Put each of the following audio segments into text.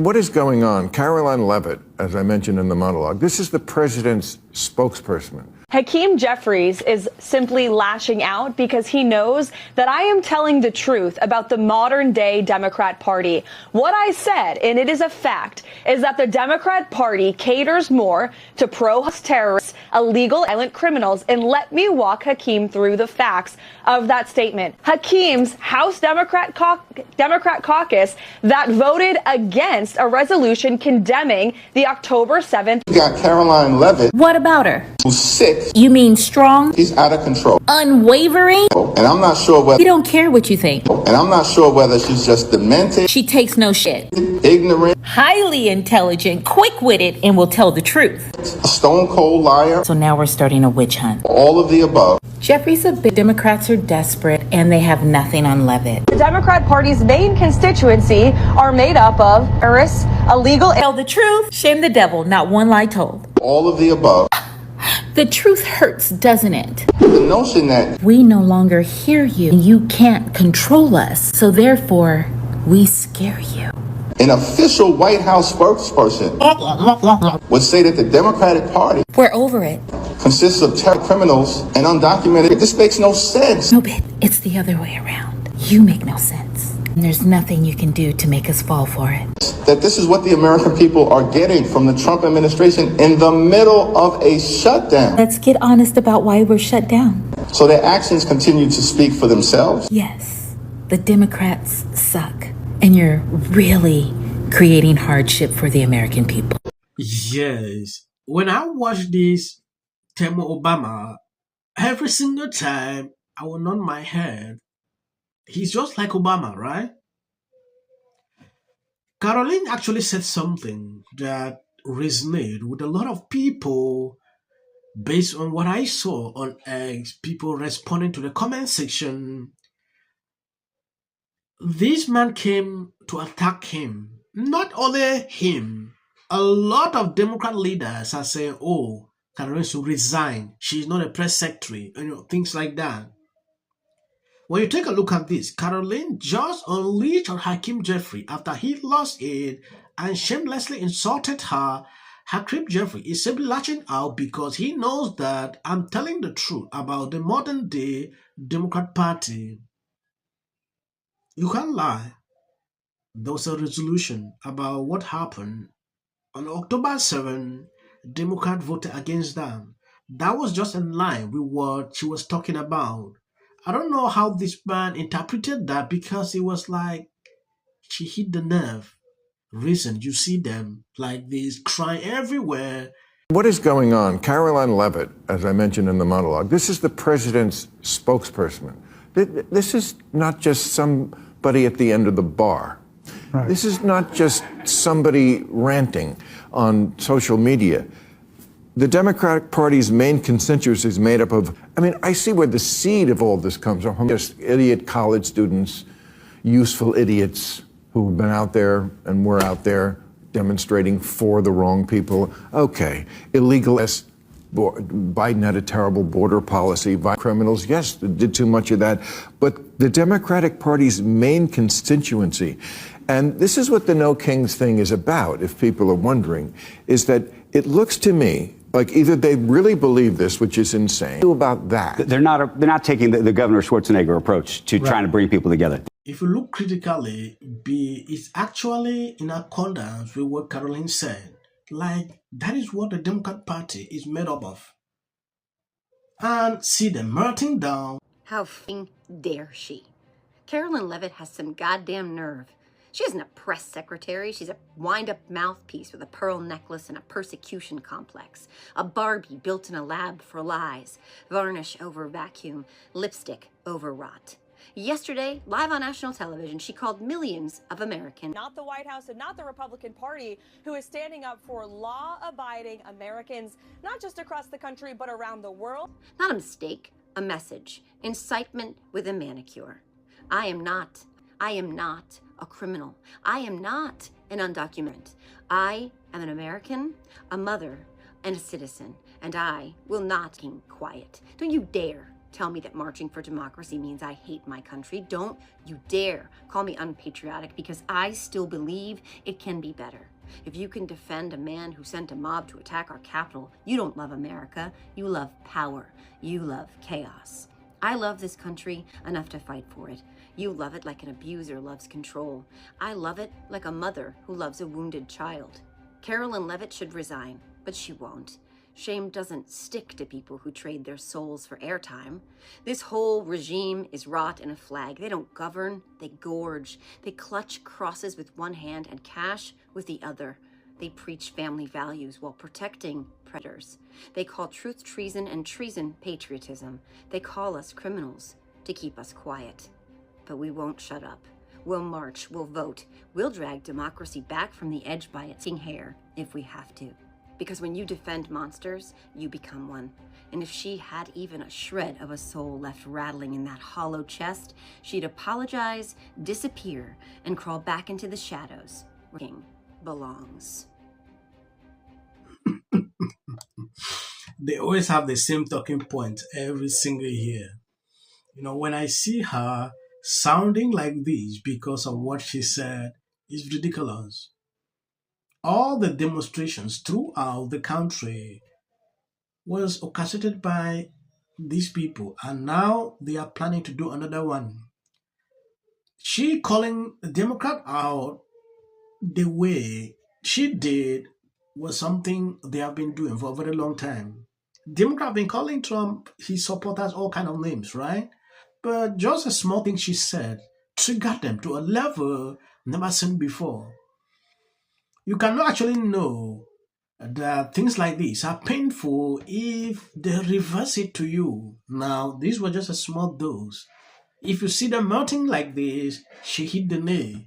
What is going on? Karoline Leavitt, as I mentioned in the monologue, this is the president's spokesperson. Hakeem Jeffries is simply lashing out because he knows that I am telling the truth about the modern day Democrat Party. What I said, and it is a fact, is that the Democrat Party caters more to pro-terrorists, illegal, violent criminals, and let me walk Hakeem through the facts of that statement. Hakeem's House Democrat caucus that voted against a resolution condemning the October 7th. You got Karoline Leavitt. What about her? Who's sick. You mean strong? He's out of control. Unwavering? And I'm not sure whether... We don't care what you think. And I'm not sure whether she's just demented. She takes no shit. Ignorant. Highly intelligent, quick-witted, and will tell the truth. A stone-cold liar. So now we're starting a witch hunt. All of the above. Jeffries said the Democrats are desperate and they have nothing on Leavitt. The Democrat Party's main constituency are made up of terrorists, illegal... Tell the truth, shame the devil, not one lie told. All of the above. The truth hurts, doesn't it? The notion that we no longer hear you. You can't control us. So therefore, we scare you. An official White House spokesperson would say that the Democratic Party... We're over it. ...consists of terror criminals and undocumented. This makes no sense. No, but it's the other way around. You make no sense. And there's nothing you can do to make us fall for it. That this is what the American people are getting from the Trump administration in the middle of a shutdown. Let's get honest about why we're shut down. So their actions continue to speak for themselves? Yes. The Democrats suck. And you're really creating hardship for the American people. Yes. When I watch this Temu Obama, every single time I will nod my head. He's just like Obama, right? Karoline actually said something that resonated with a lot of people based on what I saw on X, people responding to the comment section. This man came to attack him. Not only him, a lot of Democrat leaders are saying, oh, Karoline should resign. She's not a press secretary, things like that. When you take a look at this, Karoline just unleashed on Hakeem Jeffries after he lost it and shamelessly insulted her. Hakeem Jeffries is simply lashing out because he knows that I'm telling the truth about the modern day Democrat Party. You can't lie. There was a resolution about what happened on October 7th. Democrats voted against them. That was just in line with what she was talking about. I don't know how this man interpreted that because it was like she hit the nerve. Reason you see them like this crying everywhere. What is going on? Karoline Leavitt, as I mentioned in the monologue, this is the president's spokesperson. This is not just somebody at the end of the bar. Right. This is not just somebody ranting on social media. The Democratic Party's main constituency is made up of, I see where the seed of all this comes from. Just idiot college students, useful idiots who've been out there and were out there demonstrating for the wrong people. Okay, illegal. Biden had a terrible border policy. Criminals, yes, did too much of that. But the Democratic Party's main constituency, and this is what the No Kings thing is about, if people are wondering, is that it looks to me like either they really believe this, which is insane, about that. They're not taking the Governor Schwarzenegger approach to trying to bring people together. If you look critically, B is actually in accordance with what Karoline said. Like, that is what the Democrat Party is made up of. And see them melting down. How f***ing dare she? Karoline Leavitt has some goddamn nerve. She isn't a press secretary. She's a wind-up mouthpiece with a pearl necklace and a persecution complex. A Barbie built in a lab for lies. Varnish over vacuum. Lipstick over rot. Yesterday, live on national television, she called millions of Americans. Not the White House and not the Republican Party, who is standing up for law-abiding Americans, not just across the country, but around the world. Not a mistake, a message. Incitement with a manicure. I am not a criminal. I am not an undocumented. I am an American, a mother, and a citizen, and I will not keep quiet. Don't you dare tell me that marching for democracy means I hate my country. Don't you dare call me unpatriotic, because I still believe it can be better. If you can defend a man who sent a mob to attack our Capitol, you don't love America. You love power. You love chaos. I love this country enough to fight for it. You love it like an abuser loves control. I love it like a mother who loves a wounded child. Karoline Leavitt should resign, but she won't. Shame doesn't stick to people who trade their souls for airtime. This whole regime is wrought in a flag. They don't govern, they gorge. They clutch crosses with one hand and cash with the other. They preach family values while protecting predators. They call truth treason and treason patriotism. They call us criminals to keep us quiet. But we won't shut up. We'll march, we'll vote. We'll drag democracy back from the edge by its hair if we have to. Because when you defend monsters, you become one. And if she had even a shred of a soul left rattling in that hollow chest, she'd apologize, disappear, and crawl back into the shadows where King belongs. They always have the same talking point every single year. You know, when I see her sounding like this because of what she said, it's ridiculous. All the demonstrations throughout the country was orchestrated by these people, and now they are planning to do another one. She calling the Democrat out the way she did was something they have been doing for a very long time. Democrats have been calling Trump, his supporters, all kind of names, right? But just a small thing she said triggered them to a level never seen before. You cannot actually know that things like this are painful if they reverse it to you. Now, these were just a small dose. If you see them melting like this, she hit the nail,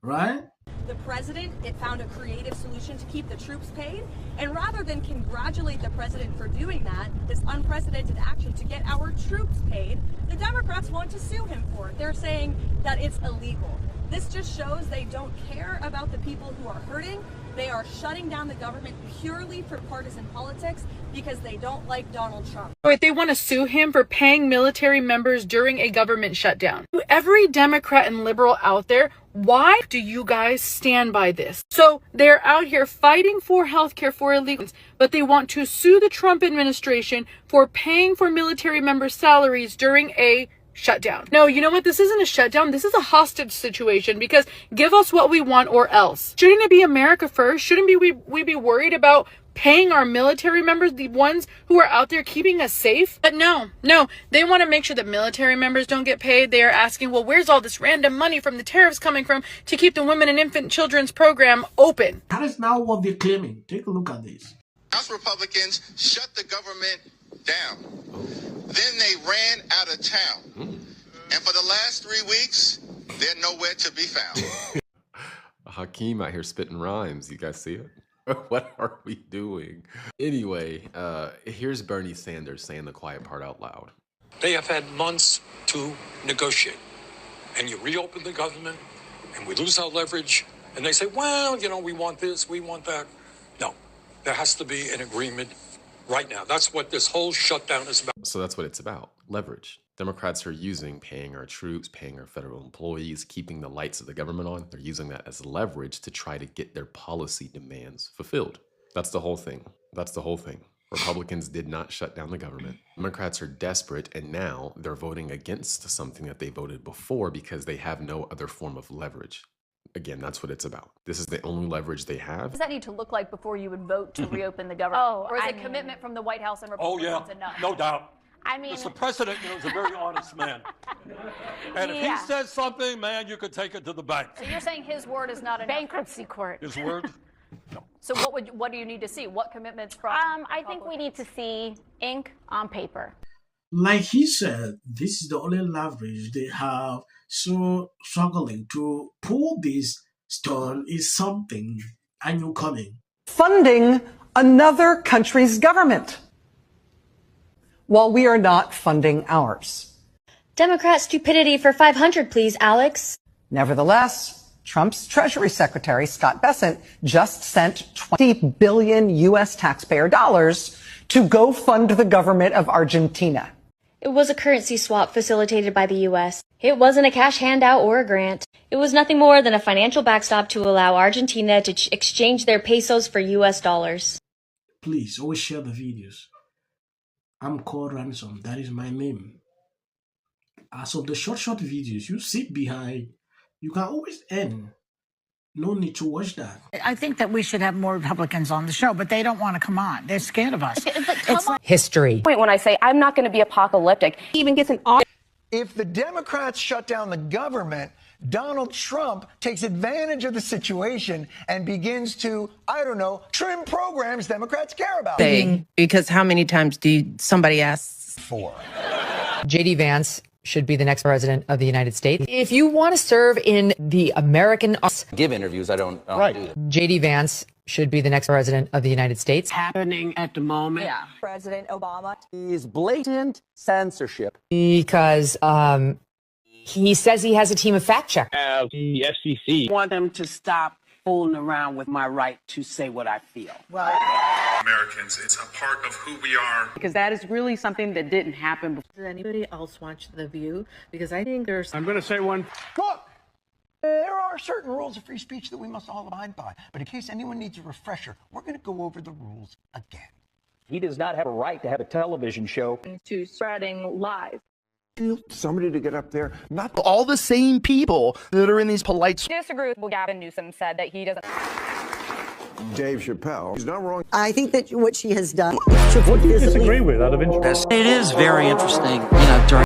right? The president, it found a creative solution to keep the troops paid. And rather than congratulate the president for doing that, this unprecedented action to get our troops paid, the Democrats want to sue him for it. They're saying that it's illegal. This just shows they don't care about the people who are hurting. They are shutting down the government purely for partisan politics because they don't like Donald Trump. Wait, they want to sue him for paying military members during a government shutdown. To every Democrat and liberal out there, why do you guys stand by this? So they're out here fighting for healthcare for illegals, but they want to sue the Trump administration for paying for military members' salaries during a shutdown. No, you know what? This isn't a shutdown. This is a hostage situation, because give us what we want or else. Shouldn't it be America first? Shouldn't we be worried about paying our military members, the ones who are out there keeping us safe? But no, they want to make sure that military members don't get paid. They are asking, well, where's all this random money from the tariffs coming from to keep the women and infant children's program open? That is now what they're claiming. Take a look at this. House Republicans shut the government down. Then they ran out of town. And for the last 3 weeks, they're nowhere to be found. Hakeem out here spitting rhymes. You guys see it? What are we doing? Anyway, here's Bernie Sanders saying the quiet part out loud. They have had months to negotiate. And you reopen the government, and we lose our leverage, and they say, well, you know, we want this, we want that. No, there has to be an agreement right now. That's what this whole shutdown is about. So that's what it's about. Leverage. Democrats are using paying our troops, paying our federal employees, keeping the lights of the government on. They're using that as leverage to try to get their policy demands fulfilled. That's the whole thing. That's the whole thing. Republicans did not shut down the government. Democrats are desperate, and now they're voting against something that they voted before because they have no other form of leverage. Again, that's what it's about. This is the only leverage they have. What does that need to look like before you would vote to reopen the government? Or is it commitment from the White House and Republicans enough? No doubt. I mean, the president, you know, is a very honest man. And if he says something, man, you could take it to the bank. So you're saying his word is not enough? Bankruptcy court. His word? No. So what do you need to see? What commitments from I think we need to see ink on paper. Like he said, this is the only leverage they have. So struggling to pull this stone is something I knew coming. Funding another country's government, while we are not funding ours. Democrat stupidity for 500, please, Alex. Nevertheless, Trump's Treasury Secretary, Scott Bessent, just sent $20 billion U.S. taxpayer dollars to go fund the government of Argentina. It was a currency swap facilitated by the U.S. It wasn't a cash handout or a grant. It was nothing more than a financial backstop to allow Argentina to exchange their pesos for U.S. dollars. Please, always share the videos. I'm called Ransom. That is my name. As of the short videos you sit behind, you can always earn. No need to watch that. I think that we should have more Republicans on the show, but they don't want to come on. They're scared of us. It's like history. When I say I'm not going to be apocalyptic, he even gets an If the Democrats shut down the government, Donald Trump takes advantage of the situation and begins to, I don't know, trim programs Democrats care about. Because how many times somebody asks for? J.D. Vance should be the next president of the United States. If you want to serve in the American... Give interviews, I don't do that. J.D. Vance should be the next president of the United States. happening at the moment. Yeah. President Obama. Is blatant censorship. Because he says he has a team of fact checkers. The FCC. I want them to stop fooling around with my right to say what I feel. Americans, it's a part of who we are. Because that is really something that didn't happen before. Does anybody else watch The View? Because I think there's... I'm going to say one. Look, there are certain rules of free speech that we must all abide by. But in case anyone needs a refresher, we're going to go over the rules again. He does not have a right to have a television show. To spreading lies. Somebody to get up there, not all the same people that are in these polite... Disagree with what Gavin Newsom said that he doesn't... Dave Chappelle. He's not wrong. I think that what she has done... What do you disagree with out of interest? It is very interesting, during